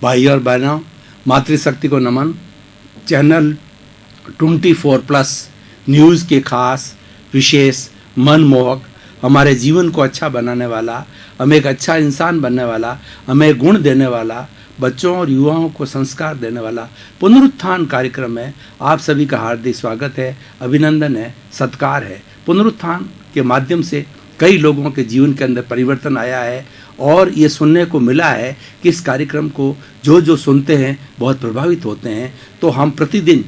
भाई और बहनों, मातृशक्ति को नमन। चैनल 24+ न्यूज़ के खास विशेष मनमोहक, हमारे जीवन को अच्छा बनाने वाला, हमें एक अच्छा इंसान बनने वाला, हमें गुण देने वाला, बच्चों और युवाओं को संस्कार देने वाला पुनरुत्थान कार्यक्रम में आप सभी का हार्दिक स्वागत है, अभिनंदन है, सत्कार है। पुनरुत्थान के माध्यम से कई लोगों के जीवन के अंदर परिवर्तन आया है और ये सुनने को मिला है कि इस कार्यक्रम को जो सुनते हैं बहुत प्रभावित होते हैं। तो हम प्रतिदिन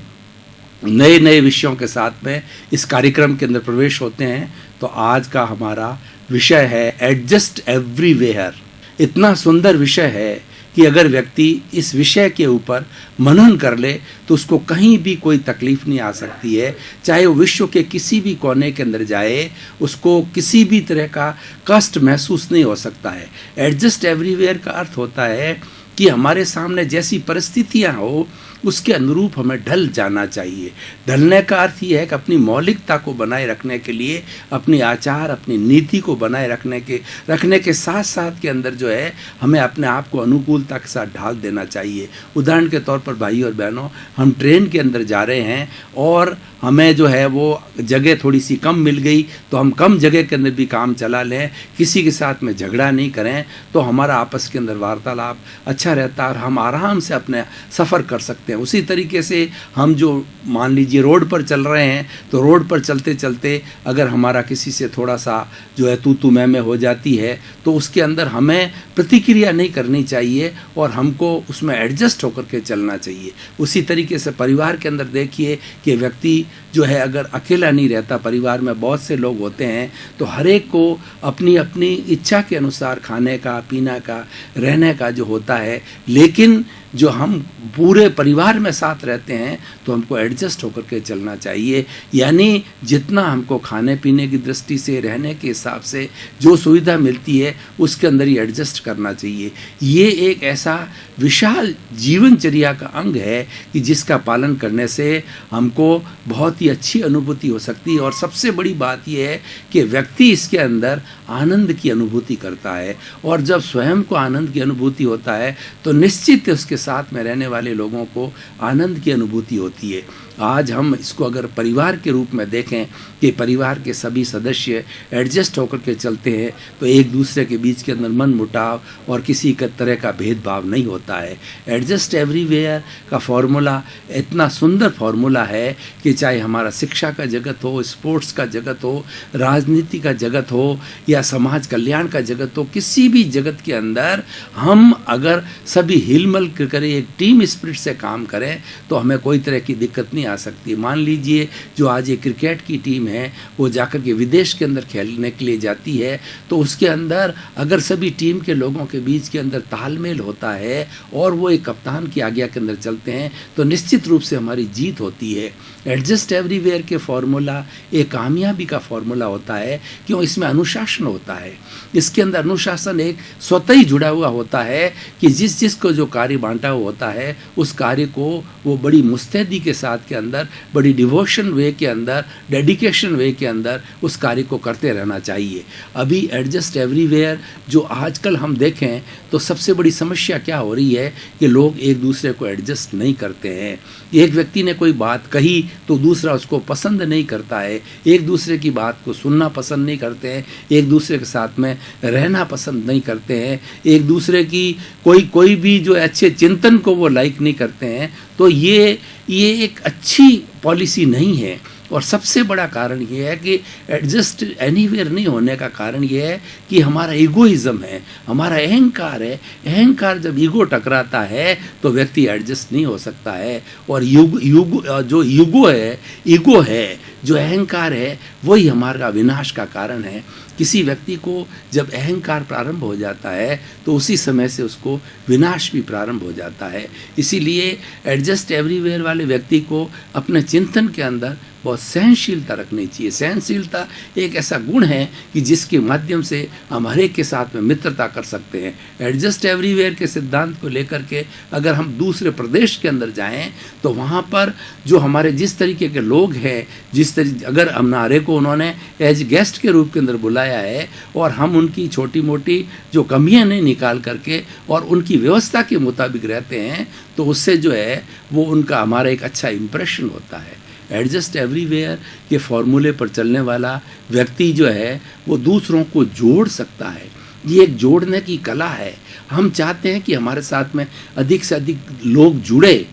नए नए विषयों के साथ में इस कार्यक्रम के अंदर प्रवेश होते हैं। तो आज का हमारा विषय है एडजस्ट एवरीवेयर। इतना सुंदर विषय है कि अगर व्यक्ति इस विषय के ऊपर मनन कर ले तो उसको कहीं भी कोई तकलीफ नहीं आ सकती है। चाहे वो विश्व के किसी भी कोने के अंदर जाए, उसको किसी भी तरह का कष्ट महसूस नहीं हो सकता है। एडजस्ट एवरीवेयर का अर्थ होता है कि हमारे सामने जैसी परिस्थितियां हो उसके अनुरूप हमें ढल जाना चाहिए। ढलने का अर्थ ये है कि अपनी मौलिकता को बनाए रखने के लिए, अपनी आचार, अपनी नीति को बनाए रखने के साथ साथ के अंदर जो है हमें अपने आप को अनुकूलता के साथ ढाल देना चाहिए। उदाहरण के तौर पर भाई और बहनों, हम ट्रेन के अंदर जा रहे हैं और हमें जो है वो जगह थोड़ी सी कम मिल गई तो हम कम जगह के अंदर भी काम चला लें, किसी के साथ में झगड़ा नहीं करें, तो हमारा आपस के अंदर वार्तालाप अच्छा रहता है और हम आराम से अपने सफ़र कर सकते हैं। उसी तरीके से हम जो मान लीजिए रोड पर चल रहे हैं तो रोड पर चलते चलते अगर हमारा किसी से थोड़ा सा जो है तू मैं हो जाती है तो उसके अंदर हमें प्रतिक्रिया नहीं करनी चाहिए और हमको उसमें एडजस्ट होकर के चलना चाहिए। उसी तरीके से परिवार के अंदर देखिए कि व्यक्ति जो है अगर अकेला नहीं रहता, परिवार में बहुत से लोग होते हैं, तो हर एक को अपनी अपनी इच्छा के अनुसार खाने का, पीने का, रहने का जो होता है, लेकिन जो हम पूरे परिवार में साथ रहते हैं तो हमको एडजस्ट होकर के चलना चाहिए। यानी जितना हमको खाने पीने की दृष्टि से, रहने के हिसाब से जो सुविधा मिलती है उसके अंदर ही एडजस्ट करना चाहिए। ये एक ऐसा विशाल जीवनचर्या का अंग है कि जिसका पालन करने से हमको बहुत ही अच्छी अनुभूति हो सकती है। और सबसे बड़ी बात यह है कि व्यक्ति इसके अंदर आनंद की अनुभूति करता है और जब स्वयं को आनंद की अनुभूति होता है तो निश्चित उसके साथ में रहने वाले लोगों को आनंद की अनुभूति होती है। आज हम इसको अगर परिवार के रूप में देखें कि परिवार के सभी सदस्य एडजस्ट होकर के चलते हैं तो एक दूसरे के बीच के अंदर मन मुटाव और किसी तरह का भेदभाव नहीं होता है। एडजस्ट एवरीवेयर का फॉर्मूला इतना सुंदर फॉर्मूला है कि चाहे हमारा शिक्षा का जगत हो, स्पोर्ट्स का जगत हो, राजनीति का जगत हो या समाज कल्याण का जगत हो, किसी भी जगत के अंदर हम अगर सभी हिलमिल करें, एक टीम स्पिरिट से काम करें तो हमें कोई तरह की दिक्कत नहीं आ सकती। मान लीजिए जो आज ये क्रिकेट की टीम है वो जाकर के विदेश के अंदर खेलने के लिए जाती है तो उसके अंदर अगर सभी टीम के लोगों के बीच के अंदर तालमेल होता है और वो एक कप्तान की आज्ञा के अंदर चलते हैं तो निश्चित रूप से हमारी जीत होती है। एडजस्ट एवरीवेयर के फॉर्मूला एक कामयाबी का फॉर्मूला होता है, क्यों? इसमें अनुशासन होता है। इसके अंदर अनुशासन एक स्वतः ही जुड़ा हुआ होता है कि जिस को जो कार्य बांटा हुआ होता है उस कार्य को वो बड़ी मुस्तैदी के साथ के अंदर, बड़ी डिवोशन वे के अंदर, डेडिकेशन वे के अंदर उस कार्य को करते रहना चाहिए। अभी एडजस्ट एवरीवेयर जो आजकल हम देखें तो सबसे बड़ी समस्या क्या हो रही है कि लोग एक दूसरे को एडजस्ट नहीं करते हैं। एक व्यक्ति ने कोई बात कही तो दूसरा उसको पसंद नहीं करता है, एक दूसरे की बात को सुनना पसंद नहीं करते हैं, एक दूसरे के साथ में रहना पसंद नहीं करते हैं, एक दूसरे की कोई भी जो अच्छे चिंतन को वो लाइक नहीं करते हैं। तो ये एक अच्छी पॉलिसी नहीं है। और सबसे बड़ा कारण ये है कि एडजस्ट एनीवेयर नहीं होने का कारण ये है कि हमारा ईगोइज्म है, हमारा अहंकार है। अहंकार जब ईगो टकराता है तो व्यक्ति एडजस्ट नहीं हो सकता है। और ईगो है, जो अहंकार है, वही हमारा विनाश का कारण है। किसी व्यक्ति को जब अहंकार प्रारंभ हो जाता है तो उसी समय से उसको विनाश भी प्रारंभ हो जाता है। इसीलिए एडजस्ट एवरीवेयर वाले व्यक्ति को अपने चिंतन के अंदर बहुत सहनशीलता रखनी चाहिए। सहनशीलता एक ऐसा गुण है कि जिसके माध्यम से हम हर एक के साथ में मित्रता कर सकते हैं। एडजस्ट एवरीवेयर के सिद्धांत को लेकर के अगर हम दूसरे प्रदेश के अंदर जाएं तो वहाँ पर जो हमारे जिस तरीके के लोग हैं, अगर हमारे को उन्होंने एज गेस्ट के रूप के अंदर बुलाया है और हम उनकी छोटी मोटी जो कमियां नहीं निकाल करके और उनकी व्यवस्था के मुताबिक रहते हैं तो उससे जो है वो उनका हमारा एक अच्छा इम्प्रेशन होता है। एडजस्ट एवरीवेयर के फॉर्मूले पर चलने वाला व्यक्ति जो है वो दूसरों को जोड़ सकता है। ये एक जोड़ने की कला है। हम चाहते हैं कि हमारे साथ में अधिक से अधिक लोग जुड़े,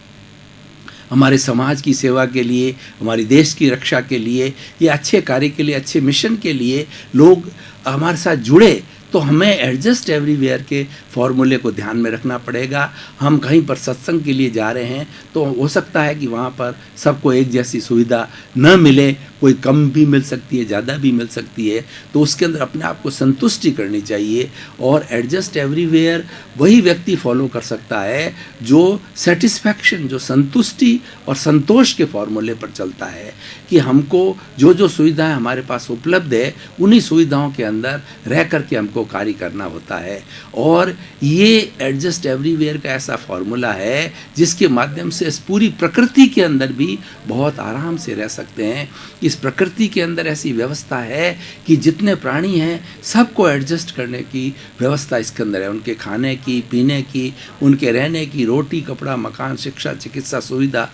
हमारे समाज की सेवा के लिए, हमारे देश की रक्षा के लिए, या अच्छे कार्य के लिए, अच्छे मिशन के लिए लोग हमारे साथ जुड़े। तो हमें एडजस्ट एवरीवेयर के फॉर्मूले को ध्यान में रखना पड़ेगा। हम कहीं पर सत्संग के लिए जा रहे हैं तो हो सकता है कि वहाँ पर सबको एक जैसी सुविधा न मिले, कोई कम भी मिल सकती है, ज़्यादा भी मिल सकती है। तो उसके अंदर अपने आप को संतुष्टि करनी चाहिए और एडजस्ट एवरीवेयर वही व्यक्ति फॉलो कर सकता है जो सेटिस्फैक्शन, जो संतुष्टि और संतोष के फॉर्मूले पर चलता है कि हमको जो जो सुविधाएं हमारे पास उपलब्ध है उन्हीं सुविधाओं के अंदर रह करके हमको कार्य करना होता है। और ये एडजस्ट एवरीवेयर का ऐसा फॉर्मूला है जिसके माध्यम से इस पूरी प्रकृति के अंदर भी बहुत आराम से रह सकते हैं। इस प्रकृति के अंदर ऐसी व्यवस्था है कि जितने प्राणी हैं सबको एडजस्ट करने की व्यवस्था इसके अंदर है। उनके खाने की, पीने की, उनके रहने की, रोटी, कपड़ा, मकान, शिक्षा, चिकित्सा सुविधा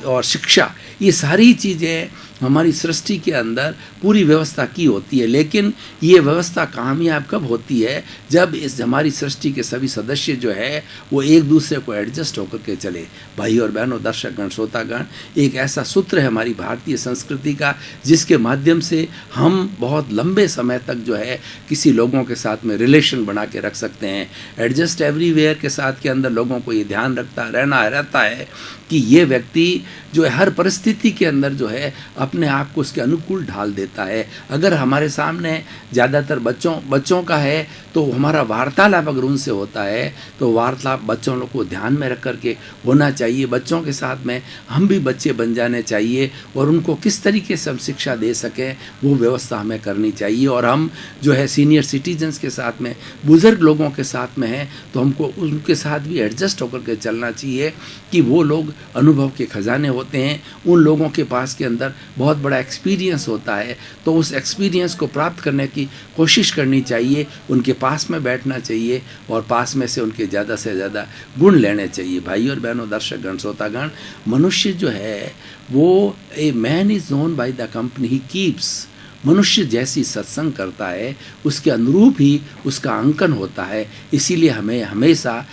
और शिक्षा, ये सारी चीज़ें हमारी सृष्टि के अंदर पूरी व्यवस्था की होती है। लेकिन ये व्यवस्था कामयाब कब होती है? जब इस हमारी सृष्टि के सभी सदस्य जो है वो एक दूसरे को एडजस्ट होकर के चले। भाई और बहनों, दर्शकगण, श्रोतागण, एक ऐसा सूत्र है हमारी भारतीय संस्कृति का जिसके माध्यम से हम बहुत लंबे समय तक जो है किसी लोगों के साथ में रिलेशन बना के रख सकते हैं। एडजस्ट एवरीवेयर के साथ के अंदर लोगों को ये ध्यान रहता है कि ये व्यक्ति जो है हर परिस्थिति के अंदर जो है अपने आप को उसके अनुकूल ढाल देता है। अगर हमारे सामने ज़्यादातर बच्चों का है तो हमारा वार्तालाप अगर उनसे होता है तो वार्तालाप बच्चों लोग को ध्यान में रख करके होना चाहिए। बच्चों के साथ में हम भी बच्चे बन जाने चाहिए और उनको किस तरीके से हम शिक्षा दे सकें वो व्यवस्था हमें करनी चाहिए। और हम जो है सीनियर सिटीजन्स के साथ में, बुज़ुर्ग लोगों के साथ में हैं तो हमको उनके साथ भी एडजस्ट होकर के चलना चाहिए कि वो लोग अनुभव के खजाने होते हैं। उन लोगों के पास के अंदर बहुत बड़ा एक्सपीरियंस होता है तो उस एक्सपीरियंस को प्राप्त करने की कोशिश करनी चाहिए। उनके पास में बैठना चाहिए और पास में से उनके ज़्यादा से ज़्यादा गुण लेने चाहिए। भाई और बहनों, दर्शकगण, श्रोतागण, मनुष्य जो है वो a man is known by the company he keeps. मनुष्य जैसी सत्संग करता है उसके अनुरूप ही उसका अंकन होता है। इसीलिए हमें हमेशा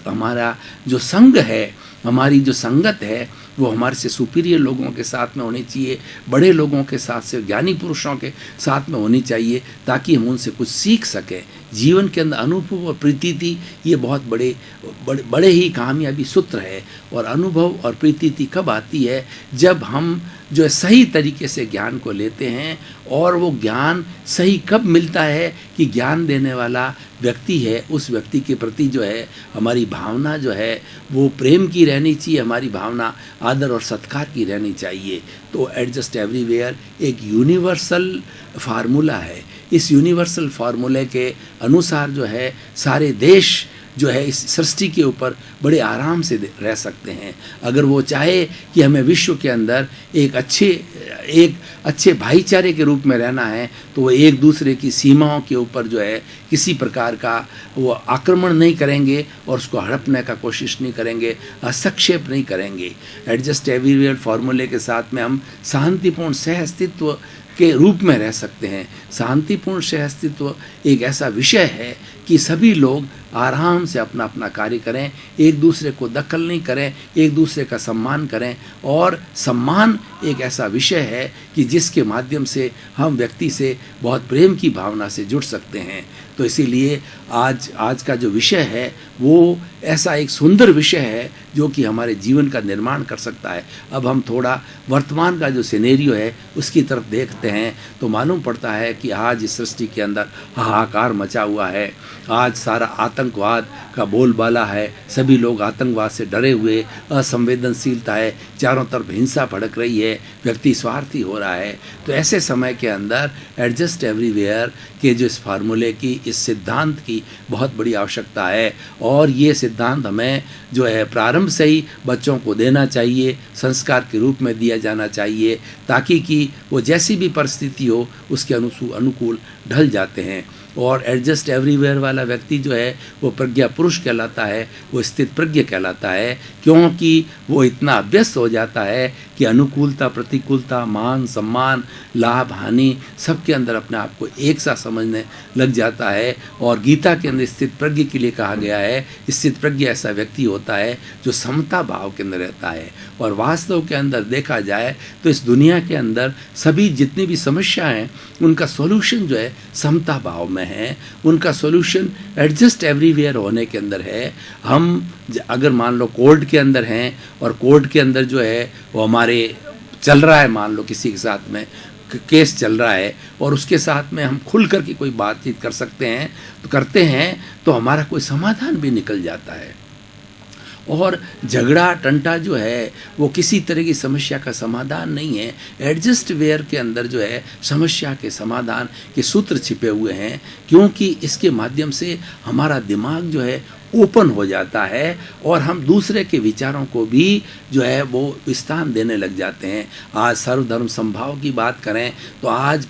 हमारा जो संग है, हमारी जो संगत है वो हमारे से सुपीरियर लोगों के साथ में होनी चाहिए, बड़े लोगों के साथ से, ज्ञानी पुरुषों के साथ में होनी चाहिए ताकि हम उनसे कुछ सीख सकें। जीवन के अंदर अनुभव और प्रीति ये बहुत बड़े ही कामयाबी सूत्र है। और अनुभव और प्रीति कब आती है? जब हम जो है सही तरीके से ज्ञान को लेते हैं। और वो ज्ञान सही कब मिलता है कि ज्ञान देने वाला व्यक्ति है, उस व्यक्ति के प्रति जो है हमारी भावना जो है वो प्रेम की रहनी चाहिए, हमारी भावना आदर और सत्कार की रहनी चाहिए। तो एडजस्ट एवरीवेयर एक यूनिवर्सल फार्मूला है। इस यूनिवर्सल फार्मूले के अनुसार जो है सारे देश जो है इस सृष्टि के ऊपर बड़े आराम से रह सकते हैं। अगर वो चाहे कि हमें विश्व के अंदर एक अच्छे भाईचारे के रूप में रहना है तो वो एक दूसरे की सीमाओं के ऊपर जो है किसी प्रकार का वो आक्रमण नहीं करेंगे और उसको हड़पने का कोशिश नहीं करेंगे, हस्तक्षेप नहीं करेंगे। एडजस्ट एवरीवेयर फार्मूले के साथ में हम शांतिपूर्ण सह अस्तित्व के रूप में रह सकते हैं। शांतिपूर्ण सह अस्तित्व एक ऐसा विषय है कि सभी लोग आराम से अपना अपना कार्य करें, एक दूसरे को दखल नहीं करें, एक दूसरे का सम्मान करें। और सम्मान एक ऐसा विषय है कि जिसके माध्यम से हम व्यक्ति से बहुत प्रेम की भावना से जुड़ सकते हैं। तो इसीलिए आज का जो विषय है वो ऐसा एक सुंदर विषय है जो कि हमारे जीवन का निर्माण कर सकता है। अब हम थोड़ा वर्तमान का जो सिनेरियो है उसकी तरफ देखते हैं तो मालूम पड़ता है कि आज इस सृष्टि के अंदर हाहाकार मचा हुआ है। आज सारा आतंकवाद का बोलबाला है, सभी लोग आतंकवाद से डरे हुए, असंवेदनशीलता है, चारों तरफ हिंसा भड़क रही है, व्यक्ति स्वार्थी हो रहा है। तो ऐसे समय के अंदर एडजस्ट एवरीवेयर के जो इस फार्मूले की, इस सिद्धांत की बहुत बड़ी आवश्यकता है और ये सिद्धांत हमें जो है प्रारंभ से ही बच्चों को देना चाहिए, संस्कार के रूप में दिया जाना चाहिए, ताकि कि वो जैसी भी परिस्थिति हो उसके अनुकूल ढल जाते हैं। और एडजस्ट एवरीवेयर वाला व्यक्ति जो है वो प्रज्ञा पुरुष कहलाता है, वो स्थित प्रज्ञ कहलाता है, क्योंकि वो इतना अभ्यस्त हो जाता है कि अनुकूलता, प्रतिकूलता, मान, सम्मान, लाभ, हानि सबके अंदर अपने आप को एक सा समझने लग जाता है। और गीता के अंदर स्थित प्रज्ञ के लिए कहा गया है, स्थित प्रज्ञ ऐसा व्यक्ति होता है जो समता भाव के अंदर रहता है। और वास्तव के अंदर देखा जाए तो इस दुनिया के अंदर सभी जितनी भी समस्या हैं उनका सॉल्यूशन जो है समता भाव में है, उनका सॉल्यूशन एडजस्ट एवरीवेयर होने के अंदर है। हम अगर मान लो कोर्ट के अंदर हैं और कोर्ट के अंदर जो है वो हमारे चल रहा है, मान लो किसी के साथ में केस चल रहा है और उसके साथ में हम खुल कर के कोई बातचीत कर सकते हैं तो करते हैं तो हमारा कोई समाधान भी निकल जाता है। और झगड़ा टंटा जो है वो किसी तरह की समस्या का समाधान नहीं है। एडजस्ट वेयर के अंदर जो है समस्या के समाधान के सूत्र छिपे हुए हैं, क्योंकि इसके माध्यम से हमारा दिमाग जो है ओपन हो जाता है और हम दूसरे के विचारों को भी जो है वो स्थान देने लग जाते हैं। आज सर्वधर्म समभाव की बात करें तो आज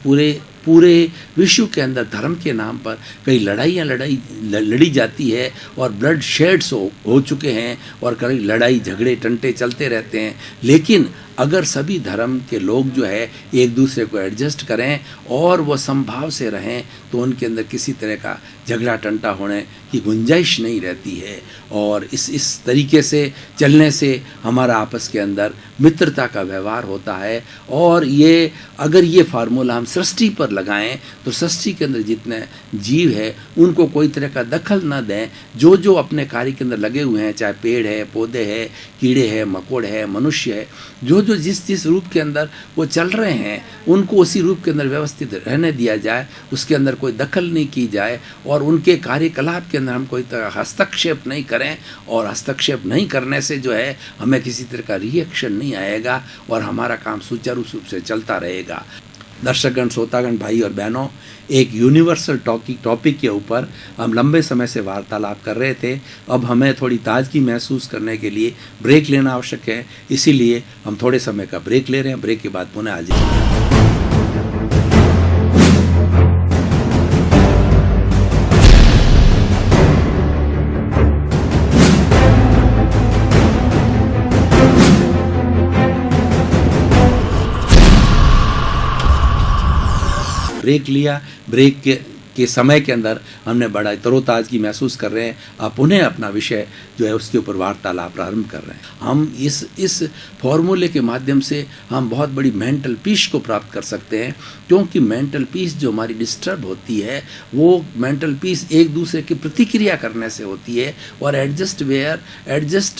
पूरे विश्व के अंदर धर्म के नाम पर कई लड़ाइयाँ लड़ी जाती है और ब्लड शेड्स हो चुके हैं और कई लड़ाई झगड़े टंटे चलते रहते हैं। लेकिन अगर सभी धर्म के लोग जो है एक दूसरे को एडजस्ट करें और वो समभाव से रहें तो उनके अंदर किसी तरह का झगड़ा टंटा होने की गुंजाइश नहीं रहती है। और इस तरीके से चलने से हमारा आपस के अंदर मित्रता का व्यवहार होता है। और ये अगर ये फार्मूला हम सृष्टि पर लगाएं तो सृष्टि के अंदर जितने जीव है उनको कोई तरह का दखल न दें। जो अपने कार्य के अंदर लगे हुए हैं, चाहे पेड़ है, पौधे हैं, कीड़े हैं, मकोड़े हैं, मनुष्य है, जो जिस रूप के अंदर वो चल रहे हैं उनको उसी रूप के अंदर व्यवस्थित रहने दिया जाए, उसके अंदर कोई दखल नहीं की जाए और उनके कार्यकलाप के अंदर हम कोई तरह हस्तक्षेप नहीं करें। और हस्तक्षेप नहीं करने से जो है हमें किसी तरह का रिएक्शन नहीं आएगा और हमारा काम सुचारू रूप से चलता रहेगा। दर्शकगण, श्रोतागण, भाई और बहनों, एक यूनिवर्सल टॉपिक के ऊपर हम लंबे समय से वार्तालाप कर रहे थे। अब हमें थोड़ी ताजगी महसूस करने के लिए ब्रेक लेना आवश्यक है, इसीलिए हम थोड़े समय का ब्रेक ले रहे हैं। ब्रेक के बाद पुनः आ जाएंगे। ब्रेक लिया, ब्रेक के समय के अंदर हमने बड़ा तरोताज़गी महसूस कर रहे हैं। आप पुनः अपना विषय जो है उसके ऊपर वार्तालाप प्रारंभ कर रहे हैं। हम इस फॉर्मूले के माध्यम से हम बहुत बड़ी मेंटल पीस को प्राप्त कर सकते हैं, क्योंकि मेंटल पीस जो हमारी डिस्टर्ब होती है वो मेंटल पीस एक दूसरे की प्रतिक्रिया करने से होती है। और एडजस्ट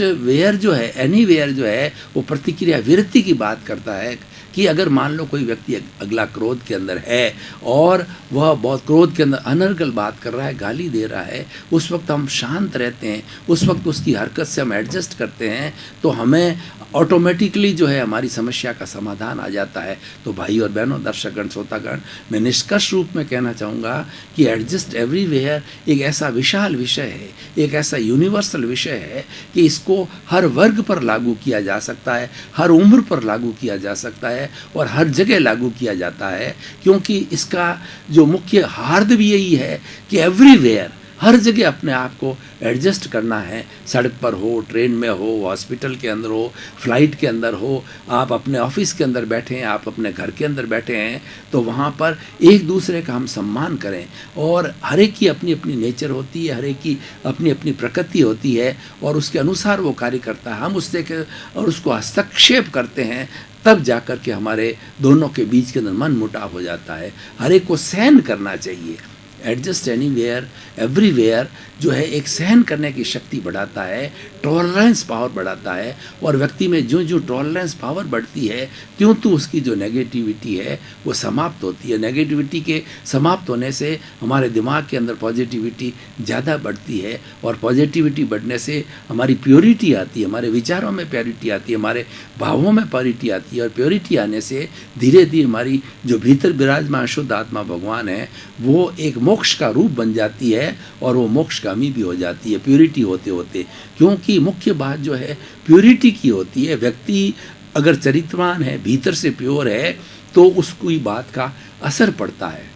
वेयर जो है, एनी वेयर जो है, वो प्रतिक्रिया विरक्ति की बात करता है कि अगर मान लो कोई व्यक्ति अगला क्रोध के अंदर है और वह बहुत क्रोध के अंदर अनर्गल बात कर रहा है, गाली दे रहा है, उस वक्त हम शांत रहते हैं, उस वक्त उसकी हरकत से हम एडजस्ट करते हैं तो हमें ऑटोमेटिकली जो है हमारी समस्या का समाधान आ जाता है। तो भाई और बहनों, दर्शकगण, श्रोतागण, मैं निष्कर्ष रूप में कहना चाहूँगा कि एडजस्ट एवरीवेयर एक ऐसा विशाल विषय है, एक ऐसा यूनिवर्सल विषय है कि इसको हर वर्ग पर लागू किया जा सकता है, हर उम्र पर लागू किया जा सकता है और हर जगह लागू किया जाता है। क्योंकि इसका जो मुख्य हार्द भी यही है कि एवरीवेयर, हर जगह अपने आप को एडजस्ट करना है। सड़क पर हो, ट्रेन में हो, हॉस्पिटल के अंदर हो, फ्लाइट के अंदर हो, आप अपने ऑफिस के अंदर बैठे हैं, आप अपने घर के अंदर बैठे हैं, तो वहाँ पर एक दूसरे का हम सम्मान करें। और हर एक की अपनी अपनी नेचर होती है, हर एक की अपनी अपनी प्रकृति होती है और उसके अनुसार वो कार्य करता है। हम और उसको हस्तक्षेप करते हैं, तब जाकर के हमारे दोनों के बीच के अंदर मन मुटाव हो जाता है। हर एक को सहन करना चाहिए। एडजस्ट एनीवेयर एवरीवेयर जो है एक सहन करने की शक्ति बढ़ाता है, टॉलरेंस पावर बढ़ाता है, और व्यक्ति में जो जो टॉलरेंस पावर बढ़ती है त्यों तो उसकी जो नेगेटिविटी है वो समाप्त होती है। नेगेटिविटी के समाप्त होने से हमारे दिमाग के अंदर पॉजिटिविटी ज़्यादा बढ़ती है, और पॉजिटिविटी बढ़ने से हमारी प्योरिटी आती है, हमारे विचारों में प्योरिटी आती है, हमारे भावों में प्योरिटी आती है, और प्योरिटी आने से धीरे धीरे हमारी जो भीतर विराजमान शुद्ध आत्मा भगवान है वो एक मोक्ष का रूप बन जाती है, और वो मोक्षगामी भी हो जाती है प्योरिटी होते होते। क्योंकि मुख्य बात जो है प्योरिटी की होती है। व्यक्ति अगर चरित्रवान है, भीतर से प्योर है, तो उसकी बात का असर पड़ता है।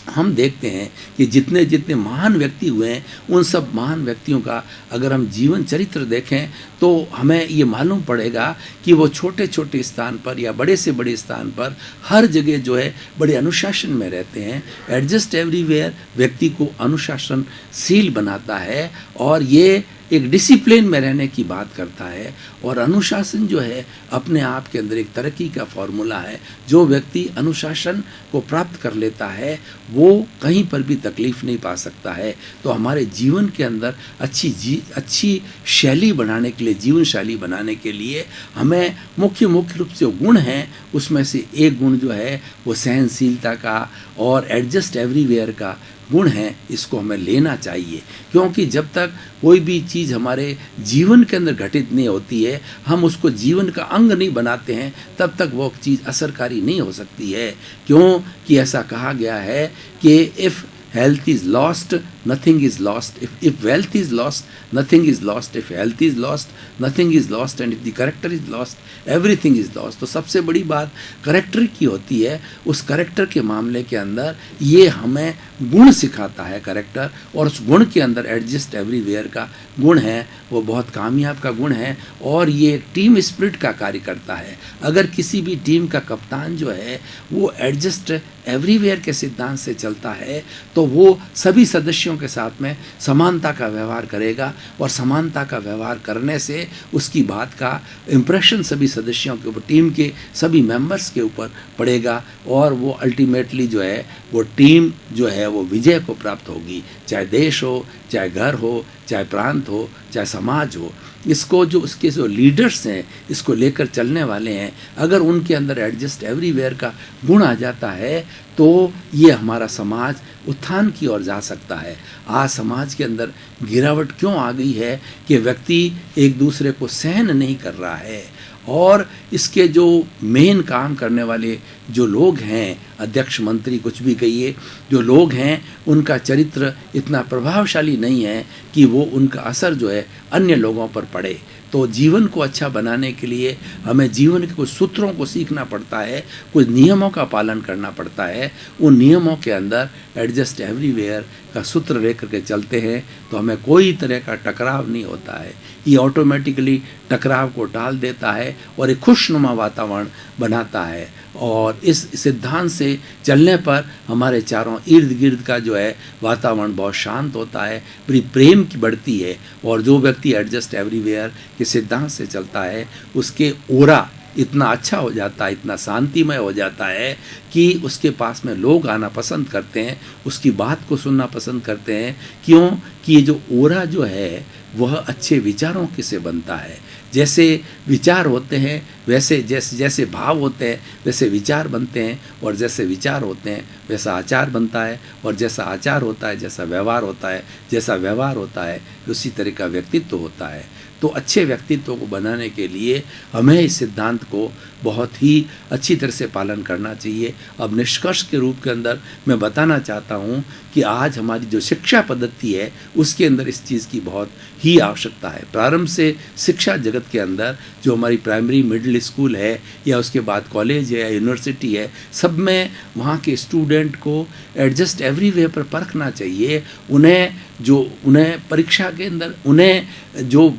हम देखते हैं कि जितने जितने महान व्यक्ति हुए हैं उन सब महान व्यक्तियों का अगर हम जीवन चरित्र देखें तो हमें ये मालूम पड़ेगा कि वो छोटे छोटे स्थान पर या बड़े से बड़े स्थान पर हर जगह जो है बड़े अनुशासन में रहते हैं। एडजस्ट एवरीवेयर व्यक्ति को अनुशासनशील बनाता है, और ये एक डिसिप्लिन में रहने की बात करता है। और अनुशासन जो है अपने आप के अंदर एक तरक्की का फॉर्मूला है। जो व्यक्ति अनुशासन को प्राप्त कर लेता है वो कहीं पर भी तकलीफ नहीं पा सकता है। तो हमारे जीवन के अंदर अच्छी शैली बनाने के लिए, जीवन शैली बनाने के लिए हमें मुख्य रूप से गुण हैं, उसमें से एक गुण जो है वो सहनशीलता का और एडजस्ट एवरीवेयर का गुण है। इसको हमें लेना चाहिए, क्योंकि जब तक कोई भी चीज़ हमारे जीवन के अंदर घटित नहीं होती है, हम उसको जीवन का अंग नहीं बनाते हैं, तब तक वो चीज़ असरकारी नहीं हो सकती है। क्योंकि ऐसा कहा गया है कि if health is lost, nothing is lost. If wealth is lost, nothing is lost. If health is lost, nothing is lost. And if the character is lost, everything is lost. तो सबसे बड़ी बात करेक्टर की होती है। उस character के मामले के अंदर ये हमें गुण सिखाता है करेक्टर, और उस गुण के अंदर एडजस्ट एवरीवेयर का गुण है, वो बहुत कामयाब का गुण है, और ये टीम स्पिरिट का कार्य करता है। अगर किसी भी टीम का कप्तान जो है वो एडजस्ट एवरीवेयर के सिद्धांत से चलता है तो वो सभी सदस्यों के साथ में समानता का व्यवहार करेगा, और समानता का व्यवहार करने से उसकी बात का इम्प्रेशन सभी सदस्यों के ऊपर, टीम के सभी मेंबर्स के ऊपर पड़ेगा, और वो अल्टीमेटली जो है वो टीम जो है वो विजय को प्राप्त होगी। चाहे देश हो, चाहे घर हो, चाहे प्रांत हो, चाहे समाज हो। इसको जो उसके जो लीडर्स हैं, इसको लेकर चलने वाले हैं, अगर उनके अंदर एडजस्ट एवरीवेयर का गुण आ जाता है तो ये हमारा समाज उत्थान की ओर जा सकता है। आज समाज के अंदर गिरावट क्यों आ गई है कि व्यक्ति एक दूसरे को सहन नहीं कर रहा है, और इसके जो मेन काम करने वाले जो लोग हैं, अध्यक्ष मंत्री कुछ भी कहिए, जो लोग हैं उनका चरित्र इतना प्रभावशाली नहीं है कि वो उनका असर जो है अन्य लोगों पर पड़े। तो जीवन को अच्छा बनाने के लिए हमें जीवन के कुछ सूत्रों को सीखना पड़ता है, कुछ नियमों का पालन करना पड़ता है। उन नियमों के अंदर एडजस्ट एवरीवेयर का सूत्र लेकर के चलते हैं तो हमें कोई तरह का टकराव नहीं होता है। ये ऑटोमेटिकली टकराव को टाल देता है और एक खुशनुमा वातावरण बनाता है, और इस सिद्धांत से चलने पर हमारे चारों इर्द गिर्द का जो है वातावरण बहुत शांत होता है, बड़ी प्रेम की बढ़ती है। और जो व्यक्ति एडजस्ट एवरीवेयर के सिद्धांत से चलता है उसके ओरा इतना अच्छा हो जाता है, इतना शांतिमय हो जाता है कि उसके पास में लोग आना पसंद करते हैं, उसकी बात को सुनना पसंद करते हैं। क्यों कि ये जो ओरा जो है वह अच्छे विचारों के से बनता है। जैसे विचार होते हैं वैसे जैसे भाव होते हैं वैसे विचार बनते हैं, और जैसे विचार होते हैं वैसा आचार बनता है, और जैसा आचार होता है जैसा व्यवहार होता है, जैसा व्यवहार होता है उसी तरह का व्यक्तित्व होता है। तो अच्छे व्यक्तित्व को बनाने के लिए हमें इस सिद्धांत को बहुत ही अच्छी तरह से पालन करना चाहिए। अब निष्कर्ष के रूप के अंदर मैं बताना चाहता हूँ कि आज हमारी जो शिक्षा पद्धति है उसके अंदर इस चीज़ की बहुत ही आवश्यकता है। प्रारंभ से शिक्षा जगत के अंदर जो हमारी प्राइमरी मिडिल स्कूल है या उसके बाद कॉलेज है या यूनिवर्सिटी है, सब में वहाँ के स्टूडेंट को एडजस्ट एवरीवेयर पर परखना चाहिए। उन्हें परीक्षा के अंदर, उन्हें जो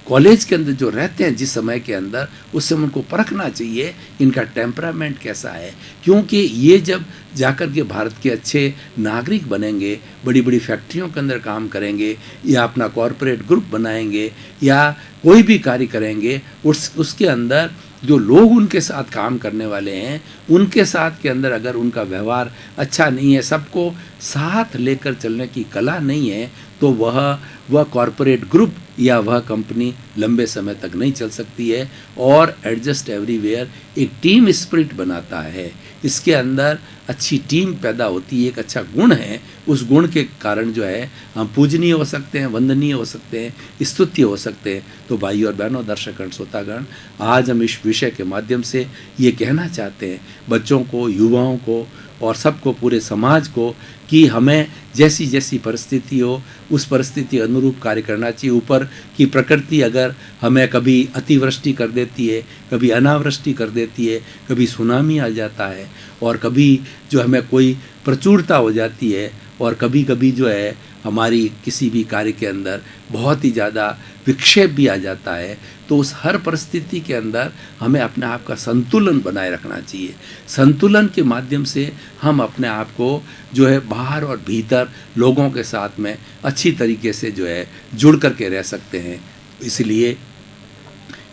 कॉलेज के अंदर जो रहते हैं जिस समय के अंदर, उस समय उनको परखना चाहिए इनका टेम्परामेंट कैसा है। क्योंकि ये जब जाकर के भारत के अच्छे नागरिक बनेंगे, बड़ी बड़ी फैक्ट्रियों के अंदर काम करेंगे या अपना कॉरपोरेट ग्रुप बनाएंगे या कोई भी कार्य करेंगे, उसके अंदर जो लोग उनके साथ काम करने वाले हैं उनके साथ के अंदर अगर उनका व्यवहार अच्छा नहीं है, सबको साथ लेकर चलने की कला नहीं है, तो वह कॉरपोरेट ग्रुप या वह कंपनी लंबे समय तक नहीं चल सकती है। और एडजस्ट एवरीवेयर एक टीम स्पिरिट बनाता है, इसके अंदर अच्छी टीम पैदा होती है, एक अच्छा गुण है, उस गुण के कारण जो है हम पूजनीय हो सकते हैं, वंदनीय हो सकते हैं, स्तुत्य हो सकते हैं। तो भाई और बहनों, दर्शकगण, श्रोतागण, आज हम इस विषय के माध्यम से ये कहना चाहते हैं बच्चों को, युवाओं को और सबको, पूरे समाज को, कि हमें जैसी जैसी परिस्थिति हो उस परिस्थिति अनुरूप कार्य करना चाहिए। ऊपर की प्रकृति अगर हमें कभी अतिवृष्टि कर देती है, कभी अनावृष्टि कर देती है, कभी सुनामी आ जाता है, और कभी जो हमें कोई प्रचुरता हो जाती है, और कभी कभी जो है हमारी किसी भी कार्य के अंदर बहुत ही ज़्यादा विक्षेप भी आ जाता है, तो उस हर परिस्थिति के अंदर हमें अपने आप का संतुलन बनाए रखना चाहिए। संतुलन के माध्यम से हम अपने आप को जो है बाहर और भीतर लोगों के साथ में अच्छी तरीके से जो है जुड़ करके रह सकते हैं। इसलिए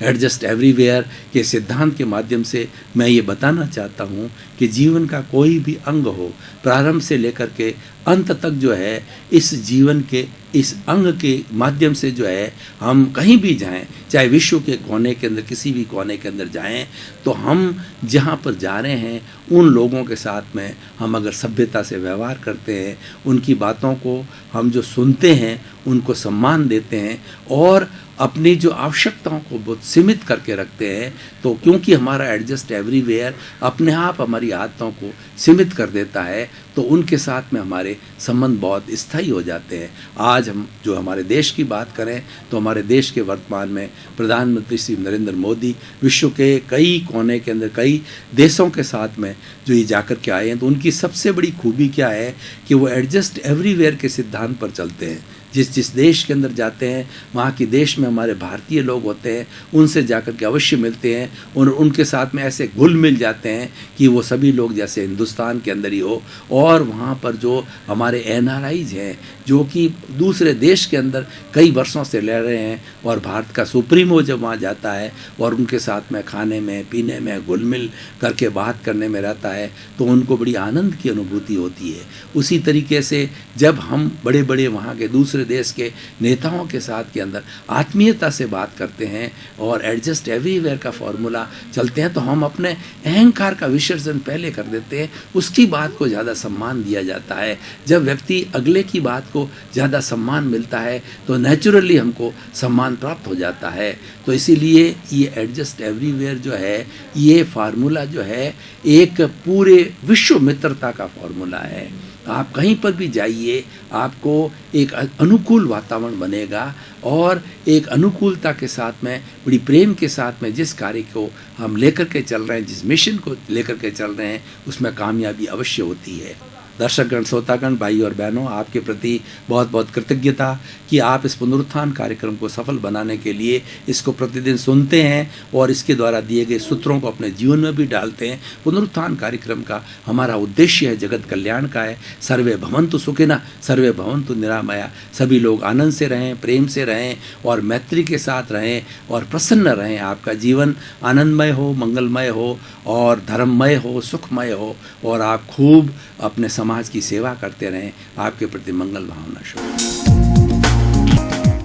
एडजस्ट एवरीवेयर के सिद्धांत के माध्यम से मैं ये बताना चाहता हूँ कि जीवन का कोई भी अंग हो, प्रारंभ से लेकर के अंत तक जो है, इस जीवन के इस अंग के माध्यम से जो है हम कहीं भी जाएं, चाहे विश्व के कोने के अंदर, किसी भी कोने के अंदर जाएं, तो हम जहाँ पर जा रहे हैं उन लोगों के साथ में हम अगर सभ्यता से व्यवहार करते हैं, उनकी बातों को हम जो सुनते हैं उनको सम्मान देते हैं, और अपनी जो आवश्यकताओं को बहुत सीमित करके रखते हैं, तो क्योंकि हमारा एडजस्ट एवरीवेयर अपने आप हमारी आदतों को सीमित कर देता है, तो उनके साथ में हमारे संबंध बहुत स्थायी हो जाते हैं। आज हम जो हमारे देश की बात करें तो हमारे देश के वर्तमान में प्रधानमंत्री श्री नरेंद्र मोदी विश्व के कई कोने के अंदर, कई देशों के साथ में जो ये जाकर के आए हैं, तो उनकी सबसे बड़ी खूबी क्या है कि वो एडजस्ट एवरीवेयर के सिद्धांत पर चलते हैं। जिस देश के अंदर जाते हैं, वहाँ के देश में हमारे भारतीय लोग होते हैं, उनसे जाकर के अवश्य मिलते हैं और उनके साथ में ऐसे घुल मिल जाते हैं कि वो सभी लोग जैसे हिंदुस्तान के अंदर ही हो। और वहाँ पर जो हमारे NRIs हैं, जो कि दूसरे देश के अंदर कई वर्षों से रह रहे हैं, और भारत का सुप्रीमो जब वहाँ जाता है और उनके साथ में खाने में, पीने में, घुल मिल करके बात करने में रहता है, तो उनको बड़ी आनंद की अनुभूति होती है। उसी तरीके से जब हम बड़े बड़े वहाँ के दूसरे देश के नेताओं के साथ के अंदर आत्मीयता से बात करते हैं और एडजस्ट एवरीवेयर का फॉर्मूला चलते हैं, तो हम अपने अहंकार का विसर्जन पहले कर देते हैं, उसकी बात को ज़्यादा सम्मान दिया जाता है। जब व्यक्ति अगले की बात को ज़्यादा सम्मान मिलता है तो नेचुरली हमको सम्मान प्राप्त हो जाता है। तो इसीलिए ये एडजस्ट एवरीवेयर जो है, ये फार्मूला जो है एक पूरे विश्व मित्रता का फॉर्मूला है। आप कहीं पर भी जाइए, आपको एक अनुकूल वातावरण बनेगा, और एक अनुकूलता के साथ में, बड़ी प्रेम के साथ में जिस कार्य को हम लेकर के चल रहे हैं, जिस मिशन को लेकर के चल रहे हैं, उसमें कामयाबी अवश्य होती है। दर्शकगण, श्रोतागण, भाई और बहनों, आपके प्रति बहुत बहुत कृतज्ञता कि आप इस पुनरुत्थान कार्यक्रम को सफल बनाने के लिए इसको प्रतिदिन सुनते हैं और इसके द्वारा दिए गए सूत्रों को अपने जीवन में भी डालते हैं। पुनरुत्थान कार्यक्रम का हमारा उद्देश्य है जगत कल्याण का है। सर्वे भवन्तु सुखिनः, सर्वे भवन्तु निरामया। सभी लोग आनंद से रहें, प्रेम से रहें और मैत्री के साथ रहें और प्रसन्न रहें। आपका जीवन आनंदमय हो, मंगलमय हो और धर्ममय हो, सुखमय हो, और आप खूब अपने समाज की सेवा करते रहें। आपके प्रति मंगल भावना शुभ।